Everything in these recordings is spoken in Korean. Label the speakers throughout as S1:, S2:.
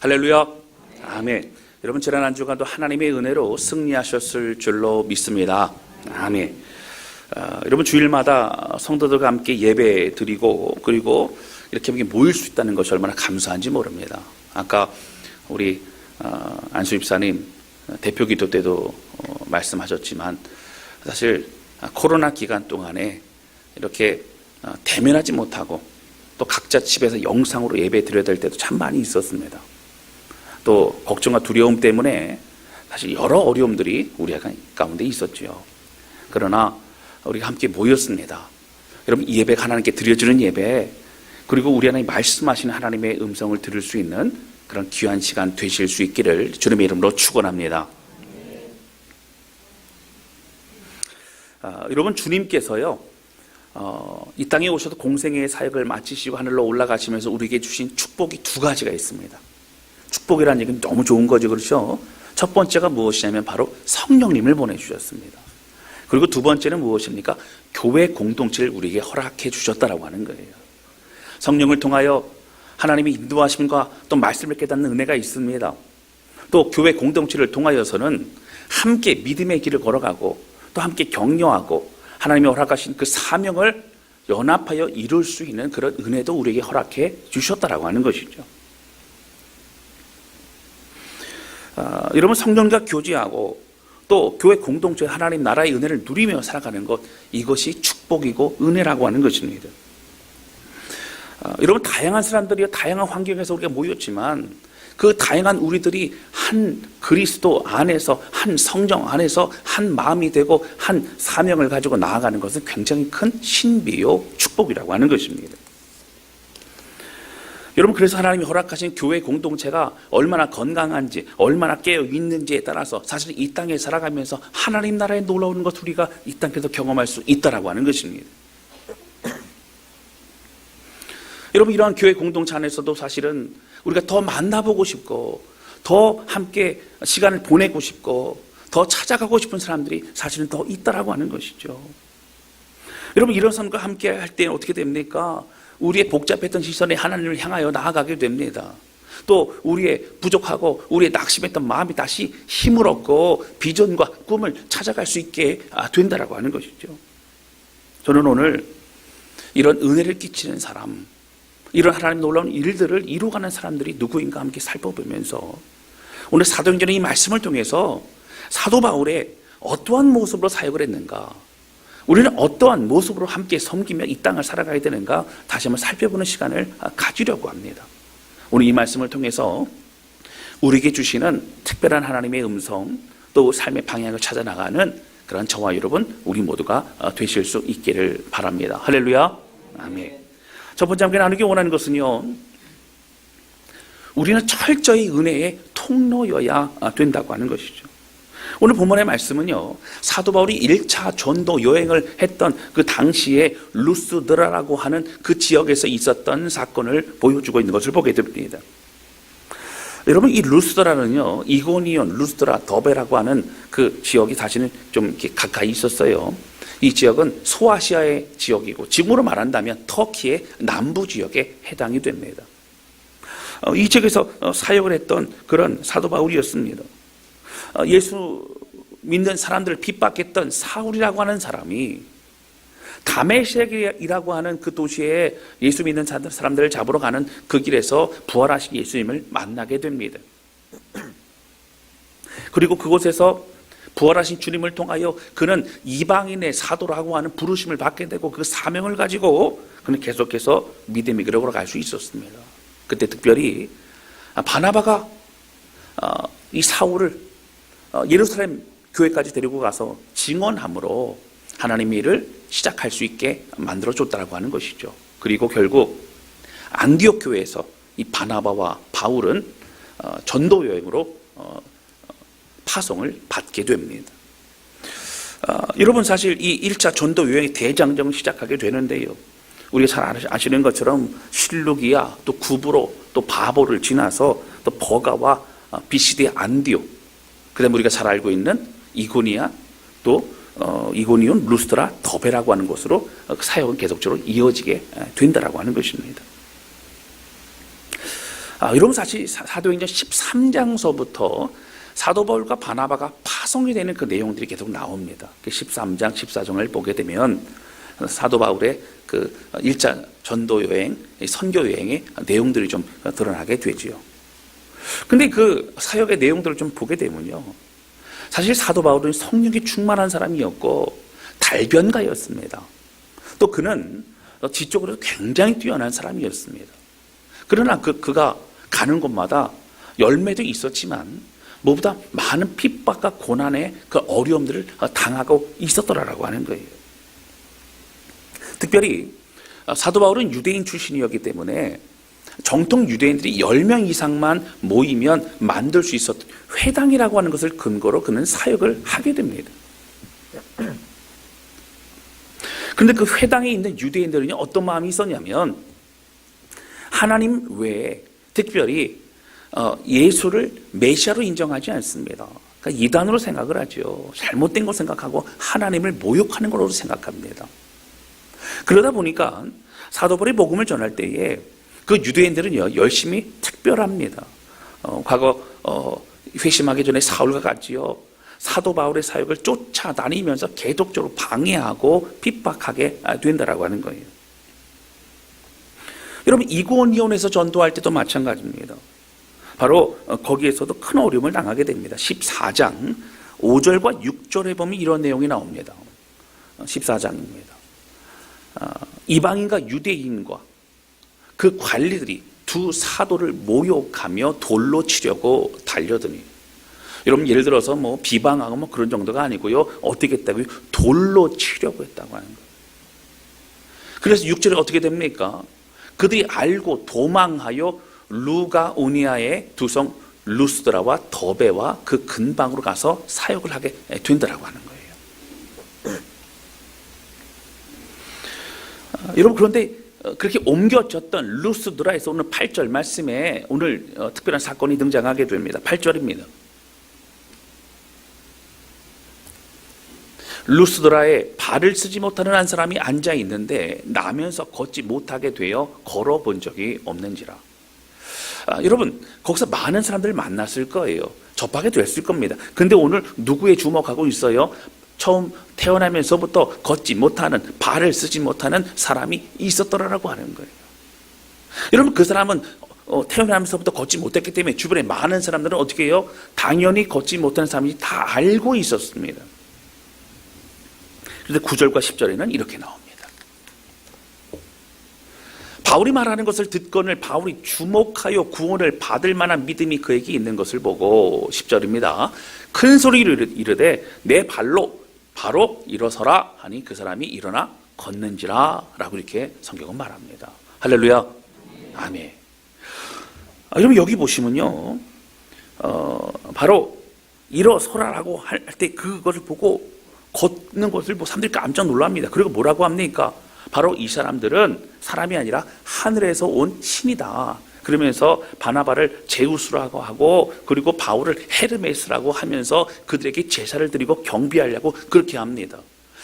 S1: 할렐루야. 아멘. 여러분, 지난 한 주간도 하나님의 은혜로 승리하셨을 줄로 믿습니다. 아멘. 여러분, 주일마다 성도들과 함께 예배 드리고 그리고 이렇게 모일 수 있다는 것이 얼마나 감사한지 모릅니다. 아까 우리 안수 집사님 대표 기도 때도 말씀하셨지만 사실 코로나 기간 동안에 이렇게 대면하지 못하고 또 각자 집에서 영상으로 예배 드려야 될 때도 참 많이 있었습니다. 또 걱정과 두려움 때문에 사실 여러 어려움들이 우리 가운데 있었죠. 그러나 우리가 함께 모였습니다. 여러분, 이 예배가 하나님께 드려지는 예배, 그리고 우리 하나님 말씀하시는 하나님의 음성을 들을 수 있는 그런 귀한 시간 되실 수 있기를 주님의 이름으로 축원합니다. 여러분, 주님께서요 이 땅에 오셔서 공생애의 사역을 마치시고 하늘로 올라가시면서 우리에게 주신 축복이 두 가지가 있습니다. 축복이라는 얘기는 너무 좋은 거죠, 그렇죠? 첫 번째가 무엇이냐면 바로 성령님을 보내주셨습니다. 그리고 두 번째는 무엇입니까? 교회 공동체를 우리에게 허락해 주셨다라고 하는 거예요. 성령을 통하여 하나님의 인도하심과 또 말씀을 깨닫는 은혜가 있습니다. 또 교회 공동체를 통하여서는 함께 믿음의 길을 걸어가고 또 함께 격려하고 하나님이 허락하신 그 사명을 연합하여 이룰 수 있는 그런 은혜도 우리에게 허락해 주셨다라고 하는 것이죠. 여러분, 성령과 교제하고 또 교회 공동체 하나님 나라의 은혜를 누리며 살아가는 것, 이것이 축복이고 은혜라고 하는 것입니다. 여러분, 다양한 사람들이 다양한 환경에서 우리가 모였지만 그 다양한 우리들이 한 그리스도 안에서, 한 성령 안에서 한 마음이 되고 한 사명을 가지고 나아가는 것은 굉장히 큰 신비요 축복이라고 하는 것입니다. 여러분, 그래서 하나님이 허락하신 교회 공동체가 얼마나 건강한지, 얼마나 깨어 있는지에 따라서 사실 이 땅에 살아가면서 하나님 나라에 놀라운 것 우리가 이 땅에서 경험할 수 있다라고 하는 것입니다. 여러분, 이러한 교회 공동체 안에서도 사실은 우리가 더 만나보고 싶고 더 함께 시간을 보내고 싶고 더 찾아가고 싶은 사람들이 사실은 더 있다라고 하는 것이죠. 여러분, 이런 사람과 함께 할 때는 어떻게 됩니까? 우리의 복잡했던 시선이 하나님을 향하여 나아가게 됩니다. 또 우리의 부족하고 우리의 낙심했던 마음이 다시 힘을 얻고 비전과 꿈을 찾아갈 수 있게 된다라고 하는 것이죠. 저는 오늘 이런 은혜를 끼치는 사람, 이런 하나님 놀라운 일들을 이루어가는 사람들이 누구인가 함께 살펴보면서 오늘 사도행전의 이 말씀을 통해서 사도 바울의 어떠한 모습으로 사역을 했는가, 우리는 어떠한 모습으로 함께 섬기며 이 땅을 살아가야 되는가 다시 한번 살펴보는 시간을 가지려고 합니다. 오늘 이 말씀을 통해서 우리에게 주시는 특별한 하나님의 음성, 또 삶의 방향을 찾아 나가는 그런 저와 여러분, 우리 모두가 되실 수 있기를 바랍니다. 할렐루야. 아멘. 첫 번째 함께 나누기 원하는 것은요, 우리는 철저히 은혜의 통로여야 된다고 하는 것이죠. 오늘 본문의 말씀은요, 사도 바울이 1차 전도 여행을 했던 그 당시에 루스드라라고 하는 그 지역에서 있었던 사건을 보여주고 있는 것을 보게 됩니다. 여러분, 이 루스드라는요, 이고니온, 루스드라, 더베라고 하는 그 지역이 사실은 좀 이렇게 가까이 있었어요. 이 지역은 소아시아의 지역이고 지금으로 말한다면 터키의 남부 지역에 해당이 됩니다. 이 지역에서 사역을 했던 그런 사도 바울이었습니다. 예수 믿는 사람들을 핍박했던 사울이라고 하는 사람이 다메섹이라고 하는 그 도시에 예수 믿는 사람들을 잡으러 가는 그 길에서 부활하신 예수님을 만나게 됩니다. 그리고 그곳에서 부활하신 주님을 통하여 그는 이방인의 사도라고 하는 부르심을 받게 되고 그 사명을 가지고 그는 계속해서 믿음의 길을 걸어갈 수 있었습니다. 그때 특별히 바나바가 이 사울을 예루살렘 교회까지 데리고 가서 증언함으로 하나님의 일을 시작할 수 있게 만들어줬다고 하는 것이죠. 그리고 결국 안디옥 교회에서 이 바나바와 바울은 전도 여행으로 파송을 받게 됩니다. 여러분, 사실 이 1차 전도 여행의 대장정을 시작하게 되는데요, 우리가 잘 아시는 것처럼 실루기아, 또 구브로, 또 바보를 지나서 또 버가와 비시디의 안디옥, 그 다음에 우리가 잘 알고 있는 이고니아, 또 이고니온, 루스트라, 더베라고 하는 곳으로 사역은 계속적으로 이어지게 된다라고 하는 것입니다. 여러분 사실 사도행전 13장서부터 사도 바울과 바나바가 파송이 되는 그 내용들이 계속 나옵니다. 13장, 14장을 보게 되면 사도 바울의 그 1차 전도 여행, 선교 여행의 내용들이 좀 드러나게 되지요. 근데 그 사역의 내용들을 좀 보게 되면요, 사실 사도 바울은 성령이 충만한 사람이었고 달변가였습니다. 또 그는 지적으로 굉장히 뛰어난 사람이었습니다. 그러나 그가 가는 곳마다 열매도 있었지만 무엇보다 많은 핍박과 고난의 그 어려움들을 당하고 있었더라라고 하는 거예요. 특별히 사도 바울은 유대인 출신이었기 때문에 정통 유대인들이 10명 이상만 모이면 만들 수 있었던 회당이라고 하는 것을 근거로 그는 사역을 하게 됩니다. 그런데 그 회당에 있는 유대인들은 어떤 마음이 있었냐면 하나님 외에 특별히 예수를 메시아로 인정하지 않습니다. 그러니까 이단으로 생각을 하죠. 잘못된 걸 생각하고 하나님을 모욕하는 걸로 생각합니다. 그러다 보니까 사도 바울이 복음을 전할 때에 그 유대인들은요 열심히 특별합니다. 과거 회심하기 전에 사울과 같이요 사도 바울의 사역을 쫓아다니면서 계속적으로 방해하고 핍박하게 된다라고 하는 거예요. 여러분 이고니온에서 전도할 때도 마찬가지입니다. 바로 거기에서도 큰 어려움을 당하게 됩니다. 14장 5절과 6절에 보면 이런 내용이 나옵니다. 14장입니다. 이방인과 유대인과 그 관리들이 두 사도를 모욕하며 돌로 치려고 달려드니, 여러분 예를 들어서 뭐 비방하고 뭐 그런 정도가 아니고요, 어떻게 했다고요? 돌로 치려고 했다고 하는 거예요. 그래서 6절에 어떻게 됩니까? 그들이 알고 도망하여 루가오니아의 두 성 루스드라와 더베와 그 근방으로 가서 사역을 하게 된다라고 하는 거예요. 여러분 그런데 그렇게 옮겨졌던 루스드라에서 오늘 8절 말씀에 오늘 특별한 사건이 등장하게 됩니다. 8절입니다. 루스드라에 발을 쓰지 못하는 한 사람이 앉아 있는데 나면서 걷지 못하게 되어 걸어본 적이 없는지라. 여러분 거기서 많은 사람들을 만났을 거예요. 접하게 됐을 겁니다. 근데 오늘 누구에 주목하고 있어요? 처음 태어나면서부터 걷지 못하는, 발을 쓰지 못하는 사람이 있었더라라고 하는 거예요. 여러분 그 사람은 태어나면서부터 걷지 못했기 때문에 주변에 많은 사람들은 어떻게 해요? 당연히 걷지 못하는 사람이 다 알고 있었습니다. 그런데 9절과 10절에는 이렇게 나옵니다. 바울이 말하는 것을 듣거늘 바울이 주목하여 구원을 받을 만한 믿음이 그에게 있는 것을 보고 10절입니다. 큰 소리로 이르되 내 발로 바로 일어서라 하니 그 사람이 일어나 걷는지라 라고 이렇게 성경은 말합니다. 할렐루야. 아멘. 여러분 여기 보시면요, 바로 일어서라라고 할 때 그것을 보고 걷는 것을 사람들이 깜짝 놀랍니다. 그리고 뭐라고 합니까? 바로 이 사람들은 사람이 아니라 하늘에서 온 신이다. 그러면서 바나바를 제우스라고 하고 그리고 바울을 헤르메스라고 하면서 그들에게 제사를 드리고 경비하려고 그렇게 합니다.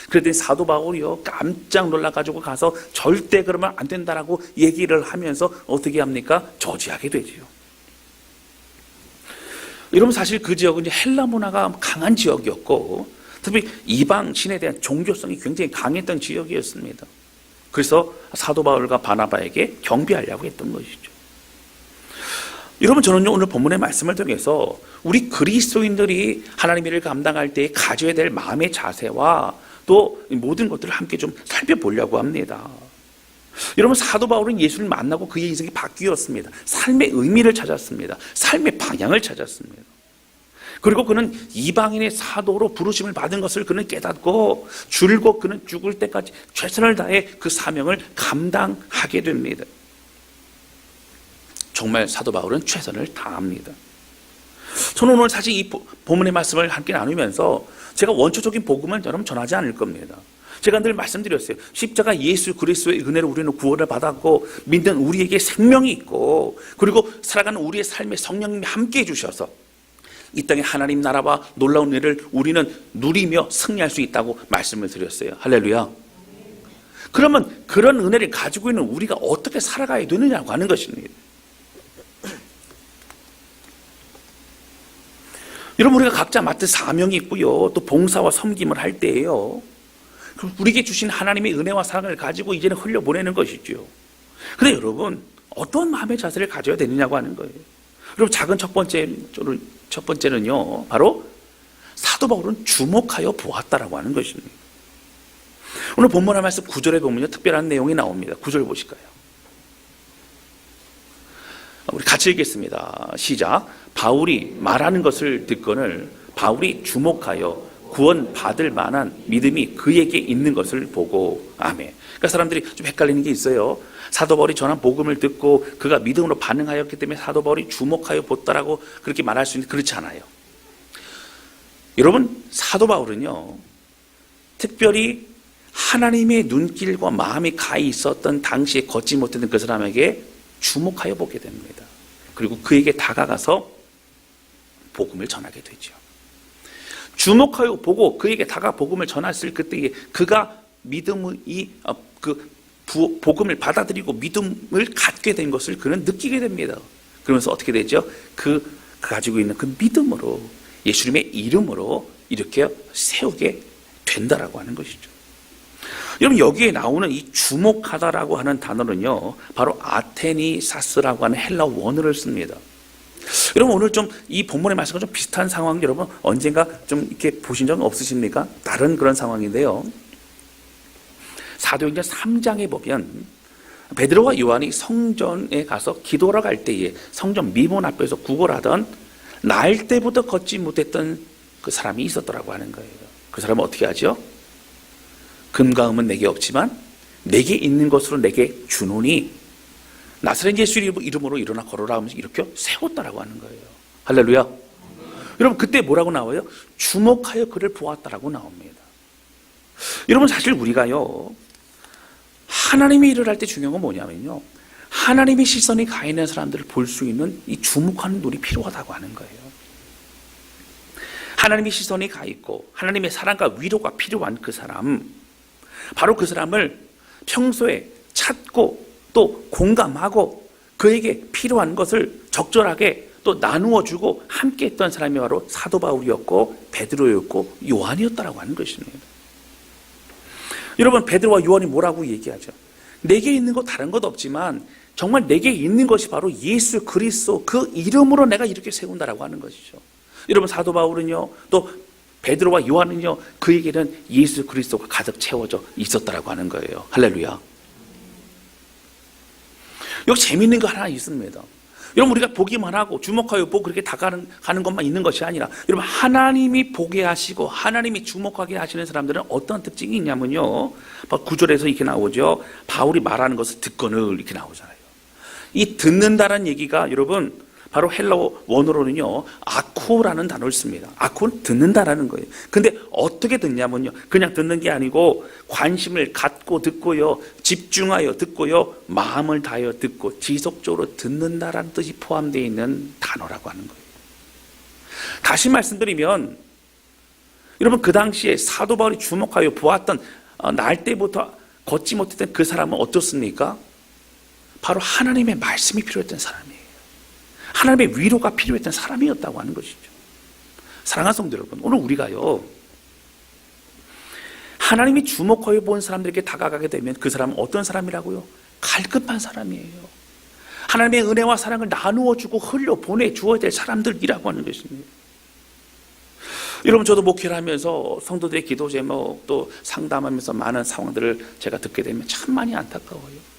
S1: 그랬더니 사도 바울이요 깜짝 놀라가지고 가서 절대 그러면 안 된다라고 얘기를 하면서 어떻게 합니까? 저지하게 되지요. 여러분 사실 그 지역은 이제 헬라 문화가 강한 지역이었고 특히 이방 신에 대한 종교성이 굉장히 강했던 지역이었습니다. 그래서 사도 바울과 바나바에게 경비하려고 했던 것이죠. 여러분 저는 오늘 본문의 말씀을 통해서 우리 그리스도인들이 하나님의 일을 감당할 때 가져야 될 마음의 자세와 또 모든 것들을 함께 좀 살펴보려고 합니다. 여러분 사도 바울은 예수를 만나고 그의 인생이 바뀌었습니다. 삶의 의미를 찾았습니다. 삶의 방향을 찾았습니다. 그리고 그는 이방인의 사도로 부르심을 받은 것을 그는 깨닫고 줄곧 그는 죽을 때까지 최선을 다해 그 사명을 감당하게 됩니다. 정말 사도 바울은 최선을 다합니다. 저는 오늘 사실 이 본문의 말씀을 함께 나누면서 제가 원초적인 복음을 여러분 전하지 않을 겁니다. 제가 늘 말씀드렸어요. 십자가 예수 그리스도의 은혜로 우리는 구원을 받았고 믿는 우리에게 생명이 있고 그리고 살아가는 우리의 삶에 성령님이 함께 해주셔서 이 땅에 하나님 나라와 놀라운 은혜를 우리는 누리며 승리할 수 있다고 말씀을 드렸어요. 할렐루야. 그러면 그런 은혜를 가지고 있는 우리가 어떻게 살아가야 되느냐고 하는 것입니다. 여러분, 우리가 각자 맡은 사명이 있고요. 또 봉사와 섬김을 할 때에요. 그럼 우리에게 주신 하나님의 은혜와 사랑을 가지고 이제는 흘려보내는 것이죠. 근데 여러분, 어떤 마음의 자세를 가져야 되느냐고 하는 거예요. 여러분, 작은 첫 번째는요, 바로 사도 바울은 주목하여 보았다라고 하는 것입니다. 오늘 본문의 말씀 9절에 보면요, 특별한 내용이 나옵니다. 9절 보실까요? 우리 같이 읽겠습니다. 시작. 바울이 말하는 것을 듣거늘 바울이 주목하여 구원 받을 만한 믿음이 그에게 있는 것을 보고. 아멘. 그러니까 사람들이 좀 헷갈리는 게 있어요. 사도 바울이 전한 복음을 듣고 그가 믿음으로 반응하였기 때문에 사도 바울이 주목하여 보았다라고 그렇게 말할 수 있는데 그렇지 않아요. 여러분, 사도 바울은요, 특별히 하나님의 눈길과 마음이 가 있었던 당시에 걷지 못했던 그 사람에게 주목하여 보게 됩니다. 그리고 그에게 다가가서 복음을 전하게 되죠. 주목하여 보고 그에게 다가 복음을 전했을 그때에 그가 복음을 받아들이고 믿음을 갖게 된 것을 그는 느끼게 됩니다. 그러면서 어떻게 되죠? 그 가지고 있는 그 믿음으로 예수님의 이름으로 이렇게 세우게 된다라고 하는 것이죠. 여러분, 여기에 나오는 이 주목하다라고 하는 단어는요, 바로 아테니사스라고 하는 헬라 원어를 씁니다. 여러분, 오늘 좀 이 본문의 말씀과 좀 비슷한 상황 여러분 언젠가 좀 이렇게 보신 적 없으십니까? 다른 그런 상황인데요. 사도행전 3장에 보면 베드로와 요한이 성전에 가서 기도하러 갈 때에 성전 미문 앞에서 구걸하던 날 때부터 걷지 못했던 그 사람이 있었더라고 하는 거예요. 그 사람은 어떻게 하죠? 금과 금은 내게 없지만 내게 있는 것으로 내게 주노니 나사렛 예수 이름으로 일어나 걸어라 하면서 이렇게 세웠다라고 하는 거예요. 할렐루야. 여러분, 그때 뭐라고 나와요? 주목하여 그를 보았다라고 나옵니다. 여러분, 사실 우리가요, 하나님의 일을 할 때 중요한 건 뭐냐면요, 하나님의 시선이 가 있는 사람들을 볼 수 있는 이 주목하는 눈이 필요하다고 하는 거예요. 하나님의 시선이 가 있고 하나님의 사랑과 위로가 필요한 그 사람, 바로 그 사람을 평소에 찾고 또 공감하고 그에게 필요한 것을 적절하게 또 나누어 주고 함께 했던 사람이 바로 사도 바울이었고 베드로였고 요한이었다라고 하는 것입니다. 여러분, 베드로와 요한이 뭐라고 얘기하죠? 내게 있는 거 다른 것 없지만 정말 내게 있는 것이 바로 예수 그리스도 그 이름으로 내가 이렇게 세운다라고 하는 것이죠. 여러분, 사도 바울은요, 또 베드로와 요한은요, 그에게는 예수 그리스도가 가득 채워져 있었다라고 하는 거예요. 할렐루야. 여기 재미있는 거 하나 있습니다. 여러분, 우리가 보기만 하고 주목하여 보고 그렇게 다가가는 것만 있는 것이 아니라, 여러분, 하나님이 보게 하시고 하나님이 주목하게 하시는 사람들은 어떤 특징이 있냐면요, 9절에서 이렇게 나오죠. 바울이 말하는 것을 듣거늘 이렇게 나오잖아요. 이 듣는다라는 얘기가 여러분 바로 헬라어 원어로는요, 아쿠라는 단어를 씁니다. 아쿠는 듣는다라는 거예요. 근데 어떻게 듣냐면요, 그냥 듣는 게 아니고 관심을 갖고 듣고요, 집중하여 듣고요, 마음을 다하여 듣고 지속적으로 듣는다라는 뜻이 포함되어 있는 단어라고 하는 거예요. 다시 말씀드리면, 여러분, 그 당시에 사도 바울이 주목하여 보았던 날 때부터 걷지 못했던 그 사람은 어떻습니까? 바로 하나님의 말씀이 필요했던 사람이에요. 하나님의 위로가 필요했던 사람이었다고 하는 것이죠. 사랑하는 성도 여러분, 오늘 우리가요, 하나님이 주목하여 본 사람들에게 다가가게 되면 그 사람은 어떤 사람이라고요? 갈급한 사람이에요. 하나님의 은혜와 사랑을 나누어 주고 흘려 보내 주어야 될 사람들이라고 하는 것입니다. 여러분, 저도 목회를 하면서 성도들의 기도 제목 또 상담하면서 많은 상황들을 제가 듣게 되면 참 많이 안타까워요.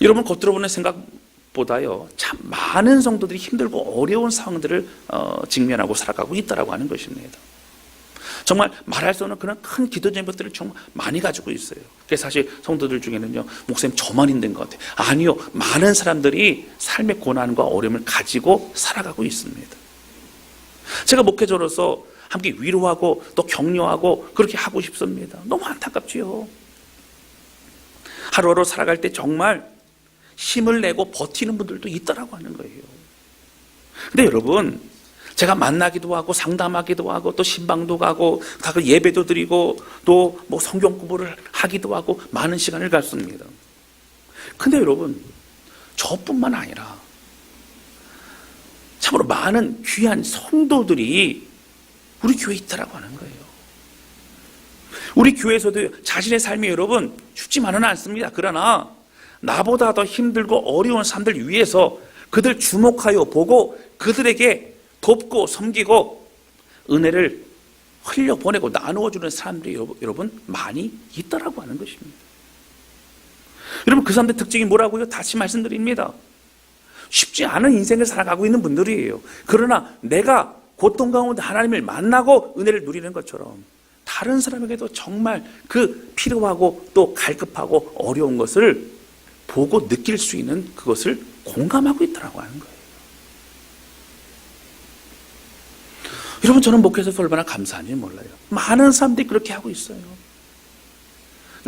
S1: 여러분, 겉으로 보는 생각보다요, 참 많은 성도들이 힘들고 어려운 상황들을 직면하고 살아가고 있다라고 하는 것입니다. 정말 말할 수 없는 그런 큰 기도 제목들을 정말 많이 가지고 있어요. 그래서 사실 성도들 중에는요, 목사님 저만 힘든 것 같아요. 아니요, 많은 사람들이 삶의 고난과 어려움을 가지고 살아가고 있습니다. 제가 목회자로서 함께 위로하고 또 격려하고 그렇게 하고 싶습니다. 너무 안타깝지요. 하루하루 살아갈 때 정말 힘을 내고 버티는 분들도 있다라고 하는 거예요. 근데 여러분, 제가 만나기도 하고 상담하기도 하고 또 신방도 가고 예배도 드리고 또 뭐 성경 공부를 하기도 하고 많은 시간을 갖습니다. 근데 여러분, 저뿐만 아니라 참 참으로 많은 귀한 성도들이 우리 교회에 있다라고 하는 거예요. 우리 교회에서도 자신의 삶이 여러분 쉽지만은 않습니다. 그러나 나보다 더 힘들고 어려운 사람들 위해서 그들 주목하여 보고 그들에게 돕고 섬기고 은혜를 흘려보내고 나누어주는 사람들이 여러분 많이 있다라고 하는 것입니다. 여러분 그 사람들 특징이 뭐라고요? 다시 말씀드립니다. 쉽지 않은 인생을 살아가고 있는 분들이에요. 그러나 내가 고통 가운데 하나님을 만나고 은혜를 누리는 것처럼 다른 사람에게도 정말 그 필요하고 또 갈급하고 어려운 것을 보고 느낄 수 있는 그것을 공감하고 있다고 하는 거예요. 여러분 저는 목회에서 얼마나 감사한지 몰라요. 많은 사람들이 그렇게 하고 있어요.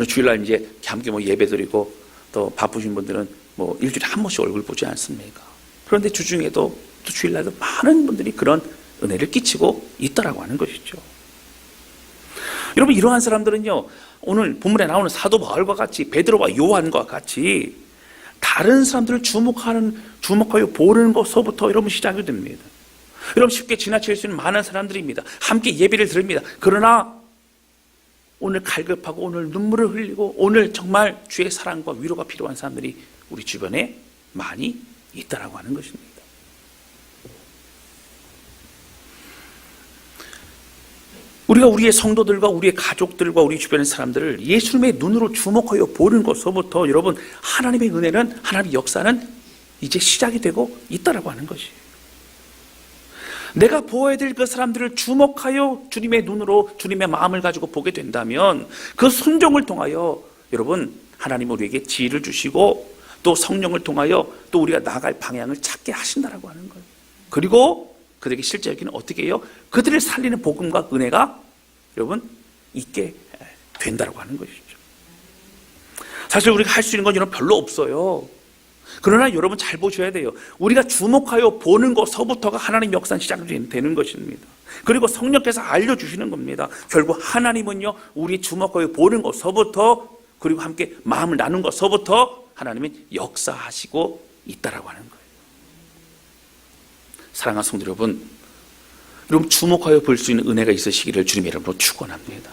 S1: 주일날 이제 함께 예배드리고 또 바쁘신 분들은 일주일에 한 번씩 얼굴 보지 않습니까? 그런데 주중에도 또 주일날도 많은 분들이 그런 은혜를 끼치고 있다라고 하는 것이죠. 여러분 이러한 사람들은요 오늘 본문에 나오는 사도 바울과 같이 베드로와 요한과 같이 다른 사람들을 주목하여 보는 것서부터 여러분 시작이 됩니다. 여러분 쉽게 지나칠 수 있는 많은 사람들입니다. 함께 예배를 드립니다. 그러나 오늘 갈급하고 오늘 눈물을 흘리고 오늘 정말 주의 사랑과 위로가 필요한 사람들이 우리 주변에 많이 있다라고 하는 것입니다. 우리가 우리의 성도들과 우리의 가족들과 우리 주변의 사람들을 예수님의 눈으로 주목하여 보는 것서부터 여러분 하나님의 은혜는 하나님의 역사는 이제 시작이 되고 있다라고 하는 것이에요. 내가 보아야 될 그 사람들을 주목하여 주님의 눈으로 주님의 마음을 가지고 보게 된다면 그 순종을 통하여 여러분 하나님 우리에게 지혜를 주시고 또 성령을 통하여 또 우리가 나아갈 방향을 찾게 하신다라고 하는 거예요. 그리고 그들에게 실제적인 어떻게 해요? 그들을 살리는 복음과 은혜가 여러분 있게 된다라고 하는 것이죠. 사실 우리가 할 수 있는 건 여러분 별로 없어요. 그러나 여러분 잘 보셔야 돼요. 우리가 주목하여 보는 것서부터가 하나님 역사는 시작이 되는 것입니다. 그리고 성령께서 알려주시는 겁니다. 결국 하나님은요 우리 주목하여 보는 것서부터 그리고 함께 마음을 나눈 것서부터 하나님은 역사하시고 있다라고 하는 거예요. 사랑하는 성도 여러분 주목하여 볼 수 있는 은혜가 있으시기를 주님의 이름으로 축원합니다.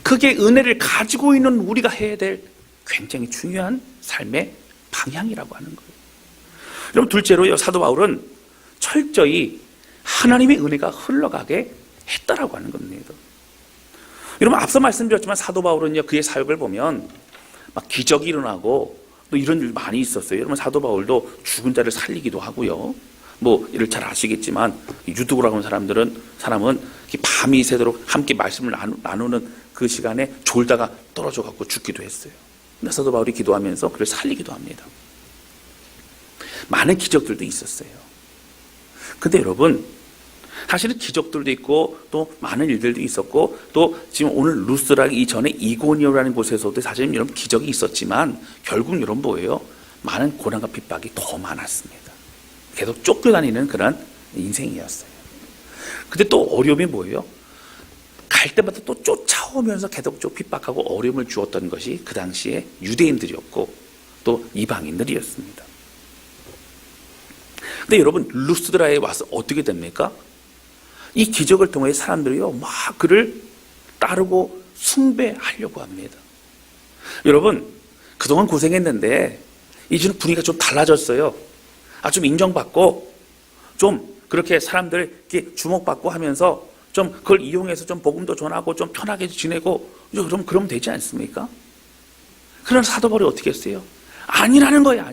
S1: 그게 은혜를 가지고 있는 우리가 해야 될 굉장히 중요한 삶의 방향이라고 하는 거예요. 여러분 둘째로요 사도 바울은 철저히 하나님의 은혜가 흘러가게 했다라고 하는 겁니다. 여러분 앞서 말씀드렸지만 사도 바울은요 그의 사역을 보면 막 기적이 일어나고 또 이런 일 많이 있었어요. 여러분 사도 바울도 죽은 자를 살리기도 하고요. 이를 잘 아시겠지만 유두고라고 하는 사람은 밤이 새도록 함께 말씀을 나누는 그 시간에 졸다가 떨어져 갖고 죽기도 했어요. 근데 사도 바울이 기도하면서 그를 살리기도 합니다. 많은 기적들도 있었어요. 근데 여러분 사실은 기적들도 있고 또 많은 일들도 있었고 또 지금 오늘 루스라 이전에 이고니오라는 곳에서도 사실 여러분 기적이 있었지만 결국 여러분 뭐예요? 많은 고난과 핍박이 더 많았습니다. 계속 쫓겨다니는 그런 인생이었어요. 근데 또 어려움이 뭐예요? 갈 때마다 또 쫓아오면서 계속 핍박하고 어려움을 주었던 것이 그 당시에 유대인들이었고 또 이방인들이었습니다. 근데 여러분 루스드라에 와서 어떻게 됩니까? 이 기적을 통해 사람들이요 막 그를 따르고 숭배하려고 합니다. 여러분 그동안 고생했는데 이제는 분위기가 좀 달라졌어요. 좀 인정받고 좀 그렇게 사람들 이렇게 주목받고 하면서 좀 그걸 이용해서 좀 복음도 전하고 좀 편하게 지내고 그럼 되지 않습니까? 그러나 사도 바울이 어떻게 했어요? 아니라는 거예요.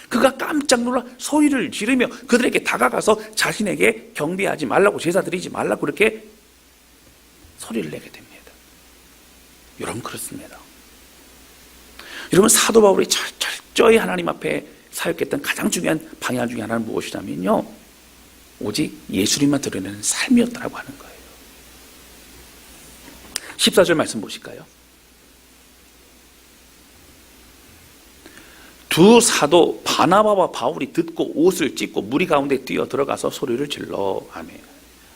S1: 그가 깜짝 놀라 소리를 지르며 그들에게 다가가서 자신에게 경배하지 말라고 제사 드리지 말라고 그렇게 소리를 내게 됩니다. 여러분 그렇습니다. 여러분 사도 바울이 철저히 하나님 앞에 사역했던 가장 중요한 방향 중에 하나는 무엇이냐면요 오직 예수님만 드러내는 삶이었다고 하는 거예요. 14절 말씀 보실까요? 두 사도 바나바와 바울이 듣고 옷을 찢고 무리 가운데 뛰어 들어가서 소리를 질러 아멘.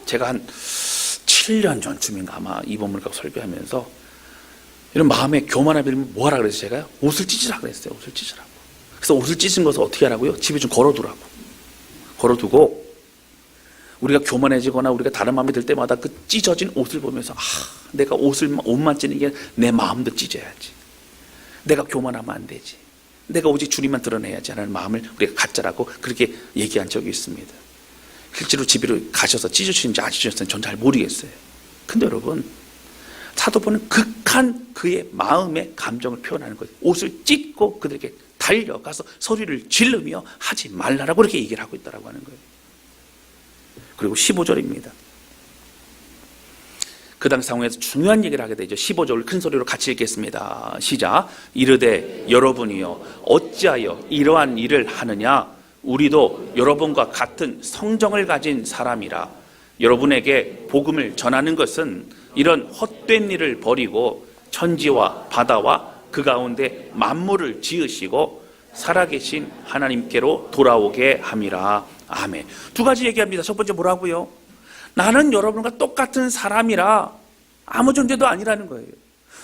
S1: 제가 한 7년 전쯤인가 아마 이 본문을 갖고 설교하면서 이런 마음에 교만함이 들면 뭐 하라 그랬어요? 제가요? 옷을 찢으라 그랬어요. 옷을 찢으라고. 그래서 옷을 찢은 것을 어떻게 하라고요? 집에 좀 걸어두라고. 걸어두고 우리가 교만해지거나 우리가 다른 마음이 들 때마다 그 찢어진 옷을 보면서 내가 옷만 찢는 게 내 마음도 찢어야지. 내가 교만하면 안 되지. 내가 오직 주님만 드러내야지 하는 마음을 우리가 갖자라고 그렇게 얘기한 적이 있습니다. 실제로 집으로 가셔서 찢으시는지 안 찢으셨는지 전 잘 모르겠어요. 근데 여러분, 사도 바울은 극한 그의 마음의 감정을 표현하는 거예요. 옷을 찢고 그들에게 달려가서 소리를 지르며 하지 말라라고 그렇게 얘기를 하고 있다고 하는 거예요. 그리고 15절입니다. 그 당시 상황에서 중요한 얘기를 하게 되죠. 15절을 큰 소리로 같이 읽겠습니다. 시작. 이르되 여러분이요 어찌하여 이러한 일을 하느냐. 우리도 여러분과 같은 성정을 가진 사람이라. 여러분에게 복음을 전하는 것은 이런 헛된 일을 버리고 천지와 바다와 그 가운데 만물을 지으시고 살아계신 하나님께로 돌아오게 함이라. 아멘. 두 가지 얘기합니다. 첫 번째 뭐라고요? 나는 여러분과 똑같은 사람이라. 아무 존재도 아니라는 거예요.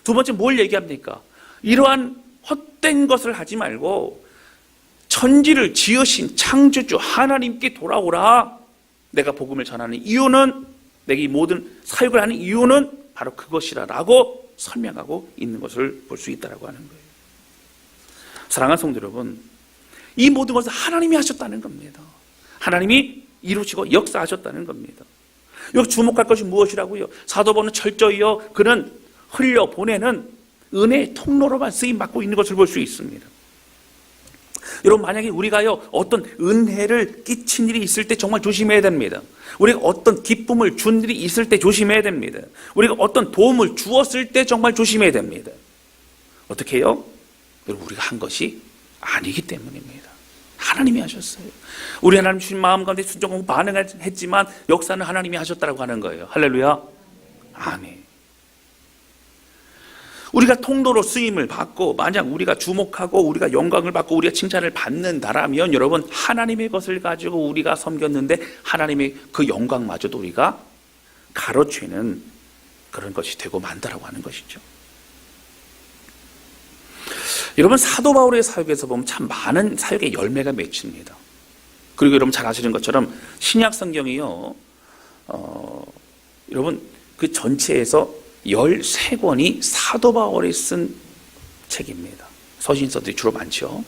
S1: 두 번째 뭘 얘기합니까? 이러한 헛된 것을 하지 말고 천지를 지으신 창조주 하나님께 돌아오라. 내가 복음을 전하는 이유는, 내가 이 모든 사역을 하는 이유는 바로 그것이라라고 설명하고 있는 것을 볼 수 있다고 하는 거예요. 사랑하는 성도 여러분, 이 모든 것을 하나님이 하셨다는 겁니다. 하나님이 이루시고 역사하셨다는 겁니다. 여기 주목할 것이 무엇이라고요? 사도 바울은 철저히요, 그는 흘려보내는 은혜의 통로로만 쓰임받고 있는 것을 볼 수 있습니다. 여러분, 만약에 우리가요 어떤 은혜를 끼친 일이 있을 때 정말 조심해야 됩니다. 우리가 어떤 기쁨을 준 일이 있을 때 조심해야 됩니다. 우리가 어떤 도움을 주었을 때 정말 조심해야 됩니다. 어떻게 해요? 여러분, 우리가 한 것이 아니기 때문입니다. 하나님이 하셨어요. 우리 하나님 주신 마음 가운데 순종하고 반응을 했지만 역사는 하나님이 하셨다고 하는 거예요. 할렐루야. 아멘. 우리가 통로로 쓰임을 받고 만약 우리가 주목하고 우리가 영광을 받고 우리가 칭찬을 받는다라면 여러분, 하나님의 것을 가지고 우리가 섬겼는데 하나님의 그 영광마저도 우리가 가로채는 그런 것이 되고 만다라고 하는 것이죠. 여러분, 사도 바울의 사역에서 보면 참 많은 사역의 열매가 맺힙니다. 그리고 여러분 잘 아시는 것처럼 신약 성경이요, 여러분 그 전체에서 13권이 사도 바울이 쓴 책입니다. 서신서들이 주로 많죠.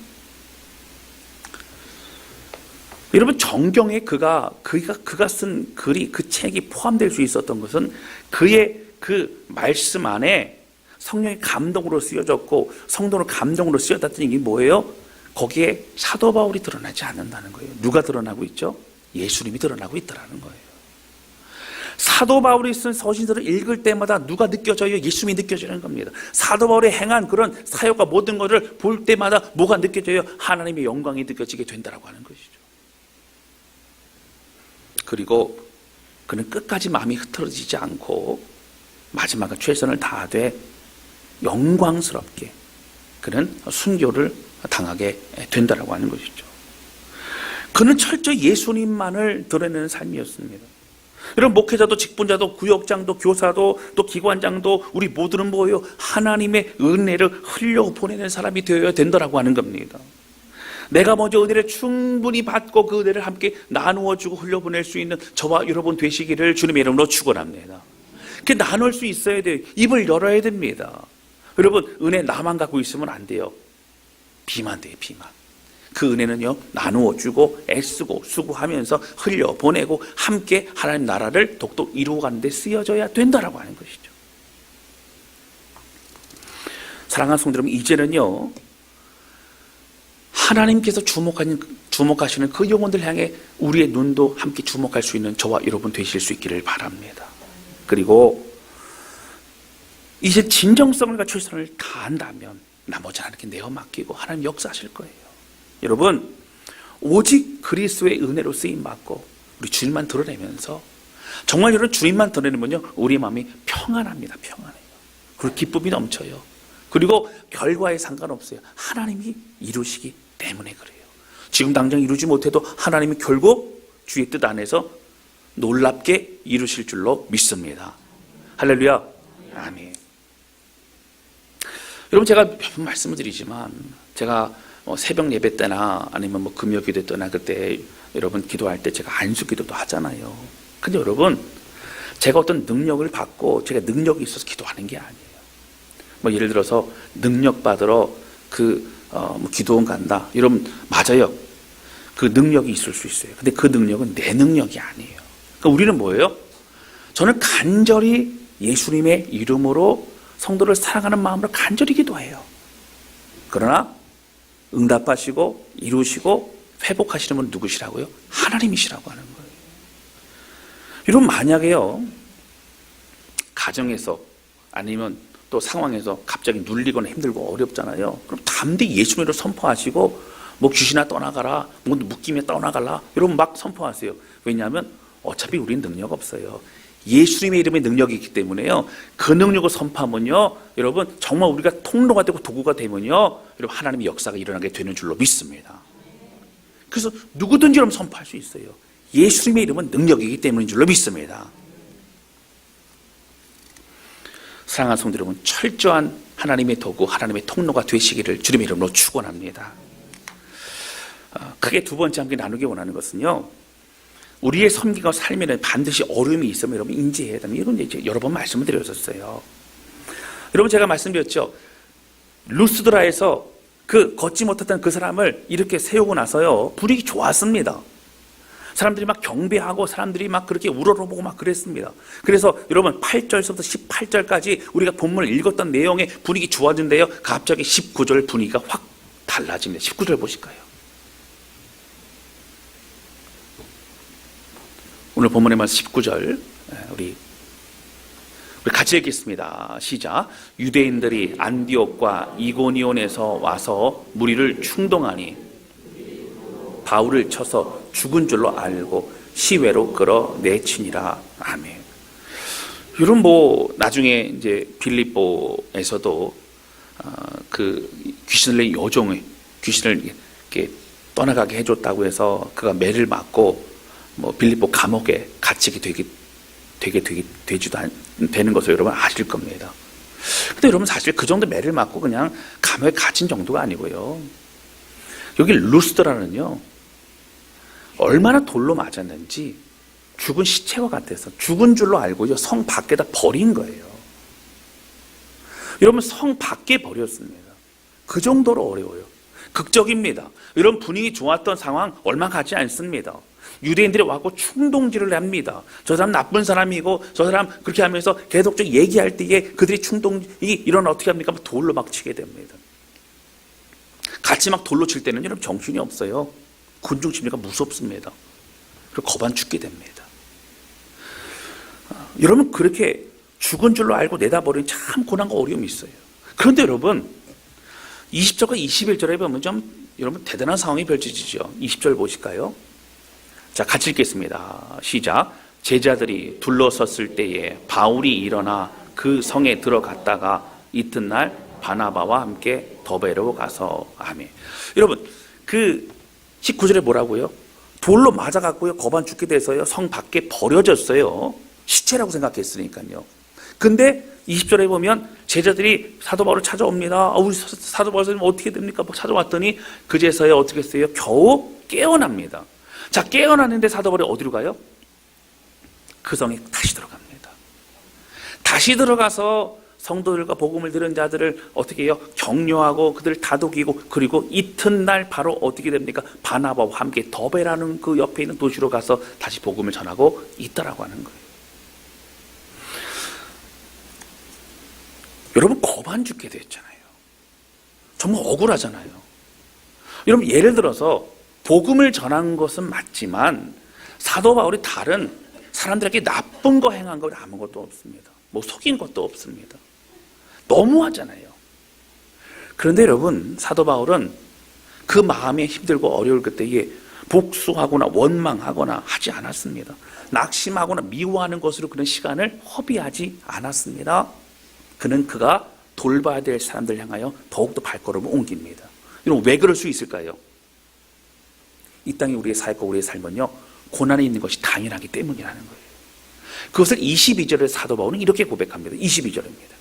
S1: 여러분, 정경에 그가 쓴 글이, 그 책이 포함될 수 있었던 것은 그의 그 말씀 안에 성령의 감동으로 쓰여졌고 성도로 감동으로 쓰여졌다는 게 뭐예요? 거기에 사도 바울이 드러나지 않는다는 거예요. 누가 드러나고 있죠? 예수님이 드러나고 있다는 거예요. 사도 바울이 쓴 서신서를 읽을 때마다 누가 느껴져요? 예수님이 느껴지는 겁니다. 사도 바울이 행한 그런 사역과 모든 것을 볼 때마다 뭐가 느껴져요? 하나님의 영광이 느껴지게 된다고 하는 것이죠. 그리고 그는 끝까지 마음이 흐트러지지 않고 마지막에 최선을 다하되 영광스럽게 그는 순교를 당하게 된다고 하는 것이죠. 그는 철저히 예수님만을 드러내는 삶이었습니다. 여러분, 목회자도 직분자도 구역장도 교사도 또 기관장도 우리 모두는 뭐예요? 하나님의 은혜를 흘려보내는 사람이 되어야 된다고 하는 겁니다. 내가 먼저 은혜를 충분히 받고 그 은혜를 함께 나누어주고 흘려보낼 수 있는 저와 여러분 되시기를 주님의 이름으로 축원합니다. 그렇게 나눌 수 있어야 돼요. 입을 열어야 됩니다. 여러분, 은혜 나만 갖고 있으면 안 돼요. 비만 돼요, 비만. 그 은혜는요, 나누어주고 애쓰고 수고하면서 흘려보내고 함께 하나님 나라를 독도 이루어가는 데 쓰여져야 된다라고 하는 것이죠. 사랑하는 성도 여러분, 이제는요 하나님께서 주목하시는 그 영혼들 향해 우리의 눈도 함께 주목할 수 있는 저와 여러분 되실 수 있기를 바랍니다. 그리고 이제 진정성을 갖추 최선을 다한다면 나머지 하나님께 내어 맡기고 하나님 역사하실 거예요. 여러분, 오직 그리스도의 은혜로 쓰임받고 우리 주님만 드러내면서 정말 여러분 주님만 드러내면요 우리 마음이 평안합니다. 평안해요. 그리고 기쁨이 넘쳐요. 그리고 결과에 상관없어요. 하나님이 이루시기 때문에 그래요. 지금 당장 이루지 못해도 하나님이 결국 주의 뜻 안에서 놀랍게 이루실 줄로 믿습니다. 할렐루야. 아멘. 여러분, 제가 몇 번 말씀을 드리지만 제가 새벽 예배 때나 아니면 금요 기도 때나 그때 여러분 기도할 때 제가 안수 기도도 하잖아요. 근데 여러분 제가 어떤 능력을 받고 제가 능력이 있어서 기도하는 게 아니에요. 뭐 예를 들어서 능력 받으러 뭐 기도원 간다 이러면 맞아요. 그 능력이 있을 수 있어요. 근데 그 능력은 내 능력이 아니에요. 그러니까 우리는 뭐예요? 저는 간절히 예수님의 이름으로 성도를 사랑하는 마음으로 간절히 기도해요. 그러나 응답하시고 이루시고 회복하시는 분은 누구시라고요? 하나님이시라고 하는 거예요. 여러분 만약에요 가정에서 아니면 또 상황에서 갑자기 눌리거나 힘들고 어렵잖아요. 그럼 담대히 예수님으로 선포하시고 뭐 귀신아 떠나가라, 뭐 묶임에 떠나가라 여러분 막 선포하세요. 왜냐하면 어차피 우리는 능력 없어요. 예수님의 이름에 능력이 있기 때문에요. 그 능력을 선포하면요 여러분 정말 우리가 통로가 되고 도구가 되면요 여러분 하나님의 역사가 일어나게 되는 줄로 믿습니다. 그래서 누구든지 여러분 선포할 수 있어요. 예수님의 이름은 능력이기 때문인 줄로 믿습니다. 사랑하는 성도 여러분, 철저한 하나님의 도구, 하나님의 통로가 되시기를 주님의 이름으로 축원합니다. 크게 두 번째 함께 나누기 원하는 것은요, 우리의 섬기고 삶에는 반드시 어려움이 있으면 여러분 인지해야 됩니다. 이건 이제 여러 번 말씀을 드렸었어요. 여러분 제가 말씀드렸죠. 루스드라에서 그 걷지 못했던 그 사람을 이렇게 세우고 나서요 분위기 좋았습니다. 사람들이 막 경배하고 사람들이 막 그렇게 우러러보고 막 그랬습니다. 그래서 여러분 8절부터 18절까지 우리가 본문을 읽었던 내용의 분위기 좋아진대요. 갑자기 19절 분위기가 확 달라집니다. 19절 보실까요? 오늘 본문의 말씀 19절 우리 같이 읽겠습니다. 시작. 유대인들이 안디옥과 이고니온에서 와서 무리를 충동하니 바울을 쳐서 죽은 줄로 알고 시외로 끌어내치니라. 아멘. 여러분 뭐 나중에 이제 빌립보에서도 그 귀신을 낸 여종의 귀신을 이렇게 떠나가게 해줬다고 해서 그가 매를 맞고 뭐 빌립보 감옥에 갇히게 되는 것을 여러분 아실 겁니다. 근데 여러분 사실 그 정도 매를 맞고 그냥 감옥에 갇힌 정도가 아니고요. 여기 루스드라는요 얼마나 돌로 맞았는지 죽은 시체와 같아서 죽은 줄로 알고요 성 밖에다 버린 거예요. 여러분 성 밖에 버렸습니다. 그 정도로 어려워요. 극적입니다. 여러분 분위기 좋았던 상황 얼마 가지 않습니다. 유대인들이 와서 충동질을 합니다. 저 사람 나쁜 사람이고 저 사람 그렇게 하면서 계속적으로 얘기할 때에 그들이 충동이 일어나 어떻게 합니까? 돌로 막 치게 됩니다. 같이 막 돌로 칠 때는 여러분 정신이 없어요. 군중 심리가 무섭습니다. 그리고 거반 죽게 됩니다. 여러분 그렇게 죽은 줄로 알고 내다버리니 참 고난과 어려움이 있어요. 그런데 여러분 20절과 21절에 보면 좀 여러분 대단한 상황이 펼쳐지죠. 20절 보실까요? 자, 같이 읽겠습니다. 시작. 제자들이 둘러섰을 때에 바울이 일어나 그 성에 들어갔다가 이튿날 바나바와 함께 더베로 가서 아멘. 여러분 그 19절에 뭐라고요? 돌로 맞아갖고요 거반 죽게 돼서요 성 밖에 버려졌어요. 시체라고 생각했으니까요. 근데 20절에 보면 제자들이 사도 바울을 찾아옵니다. 우리 사도 바울 선생님 어떻게 됩니까? 찾아왔더니 그제서야 어떻게 했어요? 겨우 깨어납니다. 자, 깨어나는데 사도 바울이 어디로 가요? 그 성에 다시 들어갑니다. 다시 들어가서 성도들과 복음을 들은 자들을 어떻게 해요? 격려하고 그들을 다독이고 그리고 이튿날 바로 어떻게 됩니까? 바나바와 함께 더베라는 그 옆에 있는 도시로 가서 다시 복음을 전하고 있다라고 하는 거예요. 여러분 거반 죽게 됐잖아요. 정말 억울하잖아요. 여러분 예를 들어서 복음을 전한 것은 맞지만 사도 바울이 다른 사람들에게 나쁜 거 행한 거 아무것도 없습니다. 뭐 속인 것도 없습니다. 너무하잖아요. 그런데 여러분 사도 바울은 그 마음에 힘들고 어려울 그때에 복수하거나 원망하거나 하지 않았습니다. 낙심하거나 미워하는 것으로 그런 시간을 허비하지 않았습니다. 그는 그가 돌봐야 될 사람들 향하여 더욱더 발걸음을 옮깁니다. 여러분 왜 그럴 수 있을까요? 이 땅에 우리의 사역과 우리의 삶은요 고난이 있는 것이 당연하기 때문이라는 거예요. 그것을 22절의 사도 바울은 이렇게 고백합니다. 22절입니다.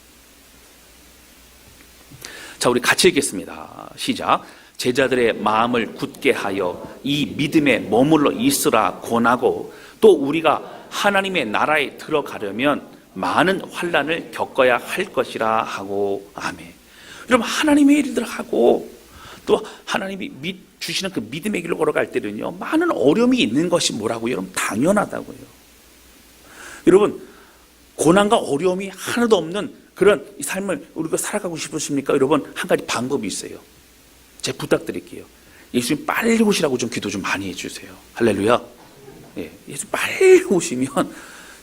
S1: 자, 우리 같이 읽겠습니다. 시작. 제자들의 마음을 굳게 하여 이 믿음에 머물러 있으라 권하고, 또 우리가 하나님의 나라에 들어가려면 많은 환난을 겪어야 할 것이라 하고. 아멘. 여러분, 하나님의 일을 하고 또 하나님이 주시는 그 믿음의 길로 걸어갈 때는요, 많은 어려움이 있는 것이 뭐라고요? 여러분, 당연하다고요. 여러분, 고난과 어려움이 하나도 없는 그런 삶을 우리가 살아가고 싶으십니까? 여러분, 한 가지 방법이 있어요. 제가 부탁드릴게요. 예수님 빨리 오시라고 좀 기도 좀 많이 해주세요. 할렐루야. 예, 예수 빨리 오시면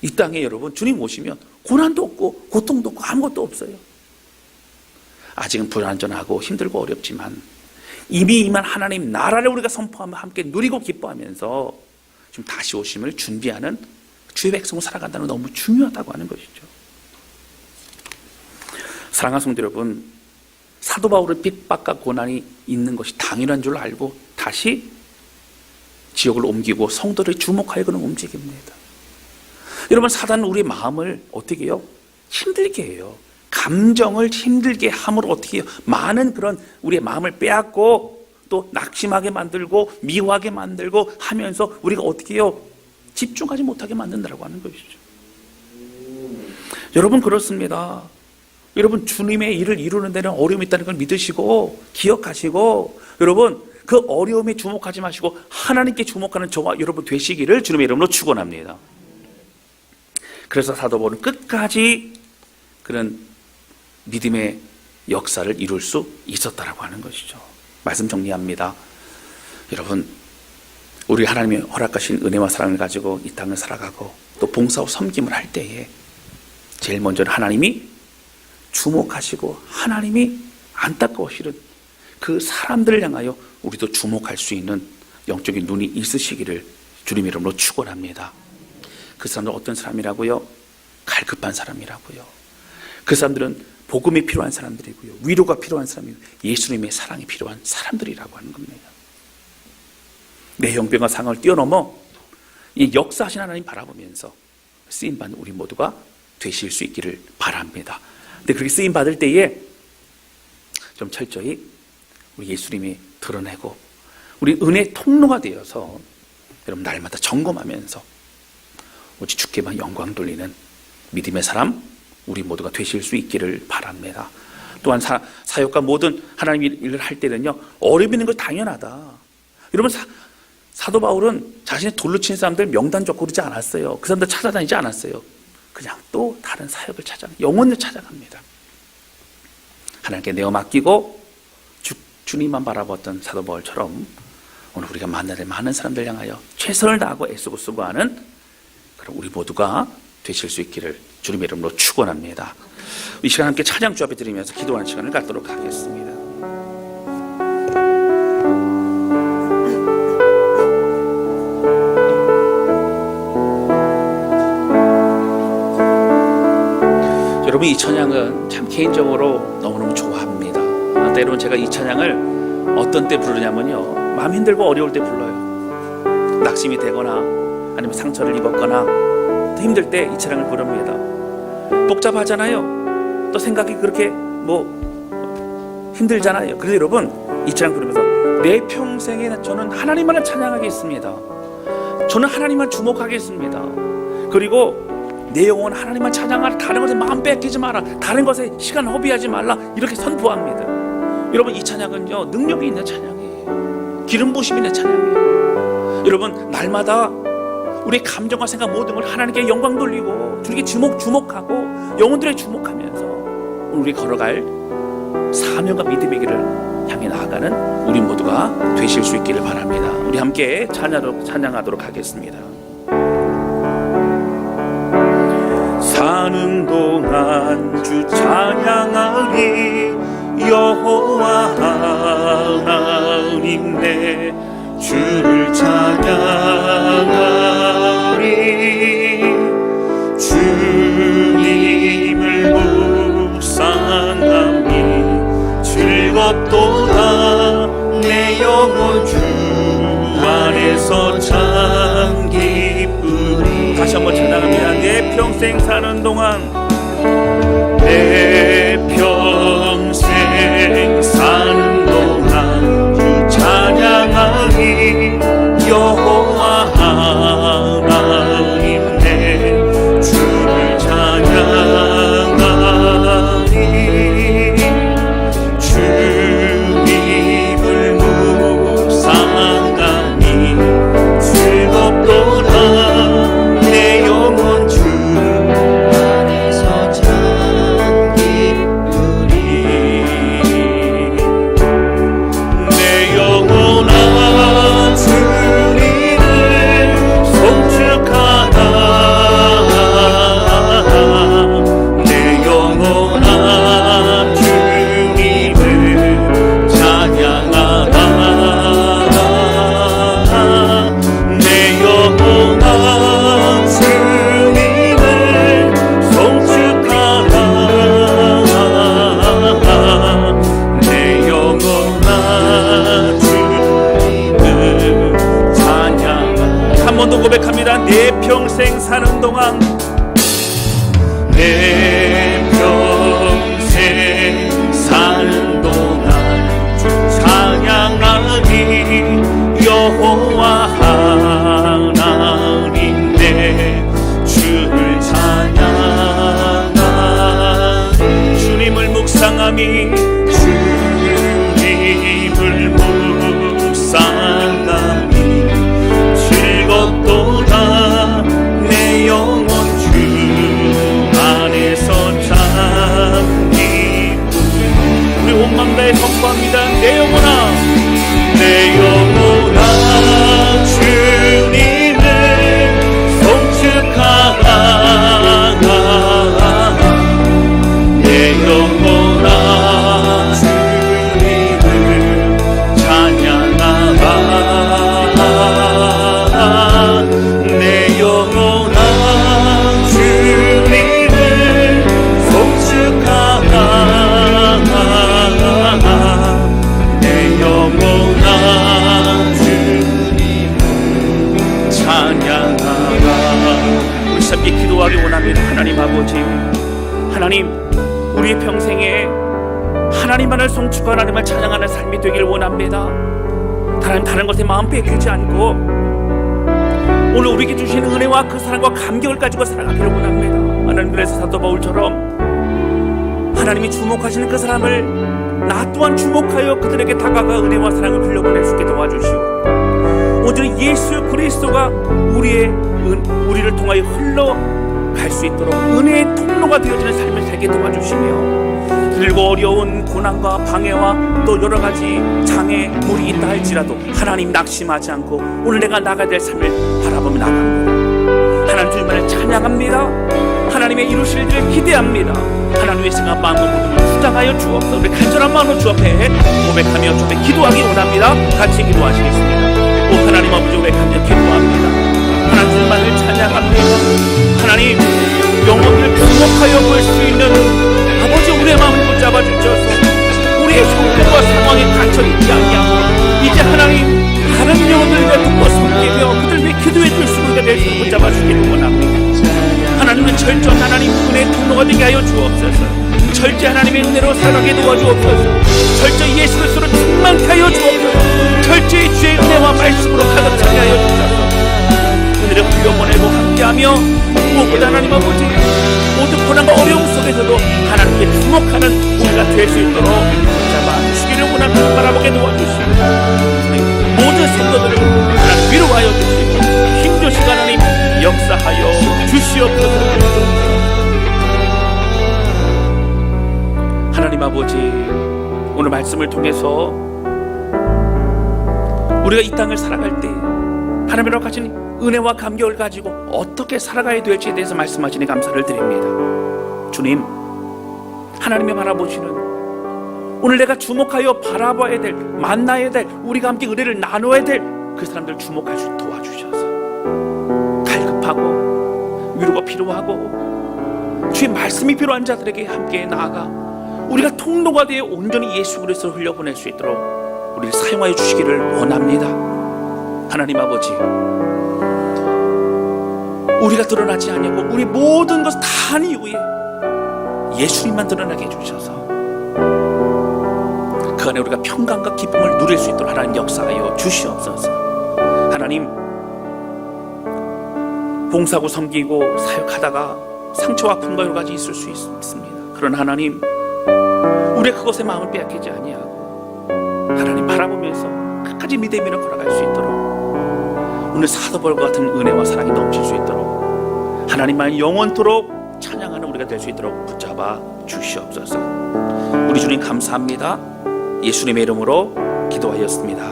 S1: 이 땅에 여러분, 주님 오시면 고난도 없고 고통도 없고 아무것도 없어요. 아직은 불완전하고 힘들고 어렵지만 이미 임한 하나님 나라를 우리가 선포하며 함께 누리고 기뻐하면서 좀 다시 오심을 준비하는 주의 백성으로 살아간다는 건 너무 중요하다고 하는 것이죠. 사랑하는 성도 여러분, 사도 바울은 핍박과 고난이 있는 것이 당연한 줄 알고 다시 지역을 옮기고 성도를 주목하여 그는 움직입니다. 여러분, 사단은 우리의 마음을 어떻게 해요? 힘들게 해요. 감정을 힘들게 함으로 어떻게 해요? 많은 그런 우리의 마음을 빼앗고 또 낙심하게 만들고 미워하게 만들고 하면서 우리가 어떻게 해요? 집중하지 못하게 만든다고 하는 것이죠. 여러분, 그렇습니다. 여러분, 주님의 일을 이루는 데는 어려움이 있다는 걸 믿으시고 기억하시고, 여러분, 그 어려움에 주목하지 마시고 하나님께 주목하는 저와 여러분 되시기를 주님의 이름으로 축원합니다. 그래서 사도 바울은 끝까지 그런 믿음의 역사를 이룰 수 있었다라고 하는 것이죠. 말씀 정리합니다. 여러분, 우리 하나님이 허락하신 은혜와 사랑을 가지고 이 땅을 살아가고 또 봉사와 섬김을 할 때에 제일 먼저는 하나님이 주목하시고 하나님이 안타까워하시는 그 사람들을 향하여 우리도 주목할 수 있는 영적인 눈이 있으시기를 주님의 이름으로 축원합니다. 그 사람들은 어떤 사람이라고요? 갈급한 사람이라고요. 그 사람들은 복음이 필요한 사람들이고요, 위로가 필요한 사람이고 예수님의 사랑이 필요한 사람들이라고 하는 겁니다. 내 형편과 상황을 뛰어넘어 이 역사하신 하나님 바라보면서 쓰임받는 우리 모두가 되실 수 있기를 바랍니다. 근데 그렇게 쓰임받을 때에 좀 철저히 우리 예수님이 드러내고 우리 은혜의 통로가 되어서 여러분 날마다 점검하면서 오직 주께만 영광 돌리는 믿음의 사람 우리 모두가 되실 수 있기를 바랍니다. 또한 사역과 모든 하나님의 일을 할 때는요, 어려움이 있는 건 당연하다. 여러분, 사도 바울은 자신의 돌로 친 사람들 명단 적고 그러지 않았어요. 그 사람들 찾아다니지 않았어요. 그냥 또 다른 사역을 영혼을 찾아갑니다. 하나님께 내어 맡기고 주님만 바라봤던 사도 바울처럼 오늘 우리가 만나는 많은 사람들 향하여 최선을 다하고 애쓰고 수고하는 그럼 우리 모두가 되실 수 있기를 주님의 이름으로 축원합니다. 이 시간 함께 찬양 주 앞에 드리면서 기도하는 시간을 갖도록 하겠습니다. 여러분, 이 찬양은 참 개인적으로 너무너무 좋아합니다. 때로는 제가 이 찬양을 어떤 때 부르냐면요, 마음 힘들고 어려울 때 불러요. 낙심이 되거나 아니면 상처를 입었거나 힘들 때 이 찬양을 부릅니다. 복잡하잖아요. 또 생각이 그렇게 힘들잖아요. 그래서 여러분, 이 찬양 부르면서 내 평생에 저는 하나님만을 찬양하겠습니다. 저는 하나님만 주목하겠습니다. 그리고 내 영혼 하나님만 찬양하라. 다른 것에 마음 뺏기지 마라. 다른 것에 시간 허비하지 말라. 이렇게 선포합니다. 여러분, 이 찬양은요, 능력이 있는 찬양이에요. 기름 부심이 있는 찬양이에요. 여러분, 날마다 우리의 감정과 생각 모든 걸 하나님께 영광 돌리고 주님께 주목하고 영혼들에 주목하면서 우리 걸어갈 사명과 믿음의 길을 향해 나아가는 우리 모두가 되실 수 있기를 바랍니다. 우리 함께 찬양하도록 하겠습니다. 사는 동안 주 찬양하리. 여호와 하나님 내 주를 찬양하리. 주님을 묵상하니 즐겁도다. 내 영혼 주 안에서 참 기쁘리. 다시 한번 찬양합니다. 내 평생 사는 동안, 내 평생 사는 동안 평생 사는 동안 내 평생 사는 동안 찬양하리 여호와 하나님 내 주를 찬양하리 주님을 묵상하니 주님을 묵상하니 즐겁도다 내 영혼 주 안에서 잠기고 우리 온 마음 다해 선포합니다. 내 영혼아 내 영혼아 주님을 송축하라 내 영혼아 주님을 찬양하라 내 영혼아 주님을 송축하라 내 영혼아 주님을 찬양하라. 우리 함께 기도하기 원합니다. 하나님 아버지, 하나님 우리의 평생에 하나님만을 송축하고 하나님을 찬양하는 삶이 되길 원합니다. 다른 것에 마음 뺏기지 않고 오늘 우리에게 주신 은혜와 그 사랑과 감격을 가지고 살아가기를 원합니다. 하나님, 그래서 사도 바울처럼 하나님이 주목하시는 그 사람을 나 또한 주목하여 그들에게 다가가 은혜와 사랑을 흘려보낼 수 있게 도와주시고 오늘 예수 그리스도가 우리를 통하여 흘러갈 수 있도록 은혜의 통로가 되어지는 삶을 살게 도와주시며 들고 어려운 고난과 방해와 또 여러 가지 장애물이 있다 할지라도 하나님 낙심하지 않고 오늘 내가 나가야 될 삶을 바라보며 나갑니다. 하나님 주님만을 찬양합니다. 하나님의 이루실 일을 기대합니다. 하나님의 생각 마음과 모든 걸 수장하여 주옵소서. 우리 간절한 마음으로 주 앞에 고백하며 주 앞에 기도하기 원합니다. 같이 기도하시겠습니다. 오 하나님 아버지, 고백하며 기도합니다. 하나님 주님만을 찬양합니다. 하나님 영혼을 주목하여 볼 수 있는 아버지, 우리의 마음을 붙잡아 주셔서 우리의 형편과 상황에 갇혀있지 아니하고 이제 하나님 다른 영혼들과 듣고 섬기며 그들 위해 기도해 줄 수 있게 될 수 있도록 붙잡아 주기를 원합니다. 하나님은 철저한 하나님 은혜의 통로가 되게 하여 주옵소서. 철저히 하나님의 은혜로 살아가게 도와주옵소서. 철저히 예수 그리스도로 충만케 하여 주옵소서. 철저히 주의 은혜와 말씀으로 가득 차게 하여 주옵소서. 은혜를 흘려보내고 함께하며 무엇보다 하나님 아버지 모든 고난과 어려움 속에서도 하나님께 주목하는 우리가 될 수 있도록 붙잡아 주시기를 원하며 바라보게 도와주시고 모든 성도들을 하나님 위로하여 주시고 힘주시고 하나님 역사하여 주시옵소서. 하나님 아버지, 오늘 말씀을 통해서 우리가 이 땅을 살아갈 때 하나님이라고 하신 은혜와 감격을 가지고 어떻게 살아가야 될지에 대해서 말씀하시니 감사를 드립니다. 주님, 하나님이 바라보시는 오늘 내가 주목하여 바라봐야 될, 만나야 될, 우리가 함께 은혜를 나눠야 될 그 사람들 주목할 수 도와주셔서 갈급하고 위로가 필요하고 주의 말씀이 필요한 자들에게 함께 나아가 우리가 통로가 되어 온전히 예수 그리스도를 흘려보낼 수 있도록 우리를 사용하여 주시기를 원합니다. 하나님 아버지, 우리가 드러나지 않냐고 우리 모든 것을 다 한 이후에 예수님만 드러나게 해주셔서 그 안에 우리가 평강과 기쁨을 누릴 수 있도록 하나님 역사하여 주시옵소서. 하나님, 봉사하고 섬기고 사역하다가 상처와 아픔과 여러 가지 있을 수 있습니다. 그러나 하나님, 우리의 그것에 마음을 빼앗기지 아니하고 하나님 바라보면서 끝까지 믿음으로 걸어갈 수 있도록 오늘 사도벌과 같은 은혜와 사랑이 넘칠 수 있도록 하나님만 영원토록 찬양하는 우리가 될 수 있도록 붙잡아 주시옵소서. 우리 주님 감사합니다. 예수님의 이름으로 기도하였습니다.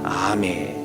S1: 아멘.